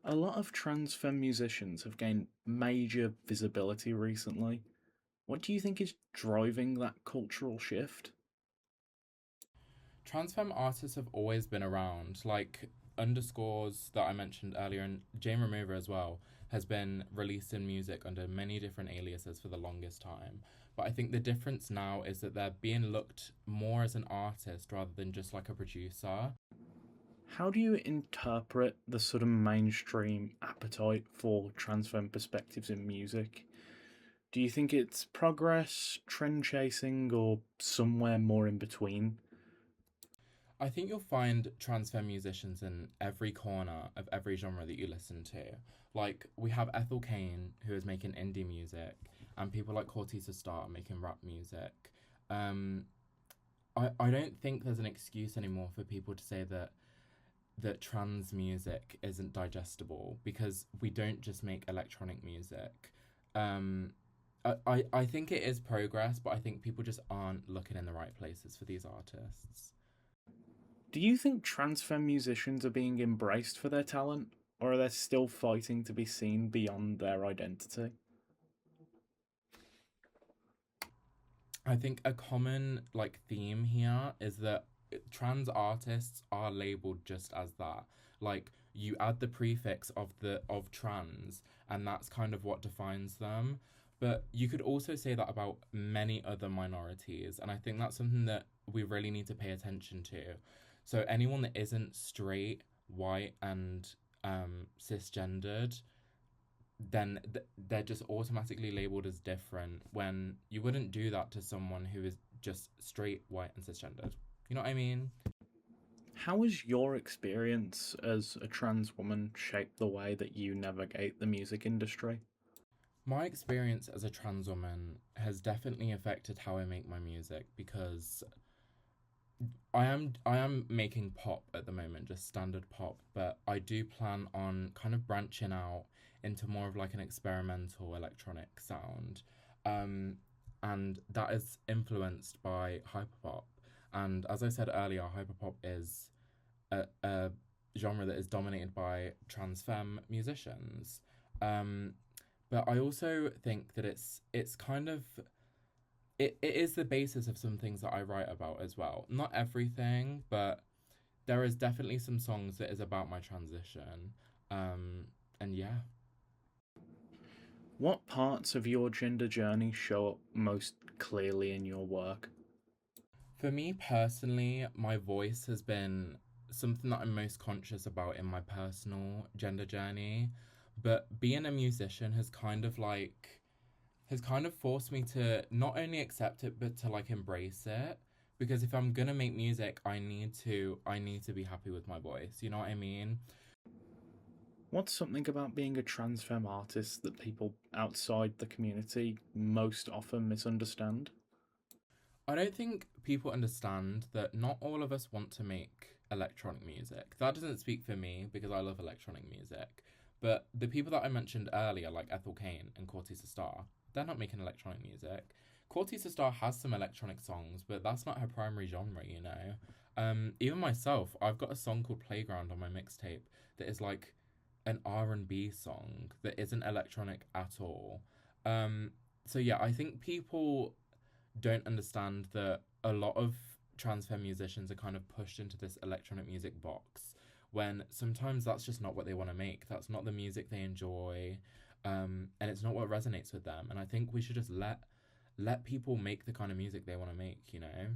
A lot of trans femme musicians have gained major visibility recently. What do you think is driving that cultural shift? Trans femme artists have always been around. Like underscores that I mentioned earlier, and Jane Remover as well has been released in music under many different aliases for the longest time. But I think the difference now is that they're being looked more as an artist rather than just like a producer. How do you interpret the sort of mainstream appetite for trans femme perspectives in music? Do you think it's progress, trend chasing, or somewhere more in between? I think you'll find trans femme musicians in every corner of every genre that you listen to. Like we have Ethel Kane who is making indie music, and people like Corteza Starr making rap music. Um, I don't think there's an excuse anymore for people to say that trans music isn't digestible because we don't just make electronic music. Um, I think it is progress, but I think people just aren't looking in the right places for these artists. Do you think trans femme musicians are being embraced for their talent, or are they still fighting to be seen beyond their identity? I think a common like theme here is that trans artists are labeled just as that. Like you add the prefix of trans and that's kind of what defines them. But you could also say that about many other minorities and I think that's something that we really need to pay attention to. So anyone that isn't straight, white and cisgendered then they're just automatically labeled as different when you wouldn't do that to someone who is just straight, white, and cisgendered. You know what I mean? How has your experience as a trans woman shaped the way that you navigate the music industry? My experience as a trans woman has definitely affected how I make my music because I am making pop at the moment, just standard pop, but I do plan on kind of branching out into more of like an experimental electronic sound. Um, and that is influenced by hyperpop. And as I said earlier, hyperpop is a genre that is dominated by trans femme musicians. Um, but I also think that it's kind of it is the basis of some things that I write about as well. Not everything, but there is definitely some songs that is about my transition. Um, and yeah. What parts of your gender journey show up most clearly in your work? For me personally, my voice has been something that I'm most conscious about in my personal gender journey. But being a musician has kind of forced me to not only accept it but to like embrace it because if I'm gonna make music I need to be happy with my voice, you know what I mean? What's something about being a trans femme artist that people outside the community most often misunderstand? I don't think people understand that not all of us want to make electronic music. That doesn't speak for me because I love electronic music. But the people that I mentioned earlier, like Ethel Kane and Cortez Star, they're not making electronic music. Cortez Star has some electronic songs, but that's not her primary genre, you know? Even myself, I've got a song called Playground on my mixtape that is like an R&B song that isn't electronic at all. So yeah, I think people don't understand that a lot of trans femme musicians are kind of pushed into this electronic music box when sometimes that's just not what they want to make. That's not the music they enjoy, and it's not what resonates with them. And I think we should just let people make the kind of music they want to make. You know.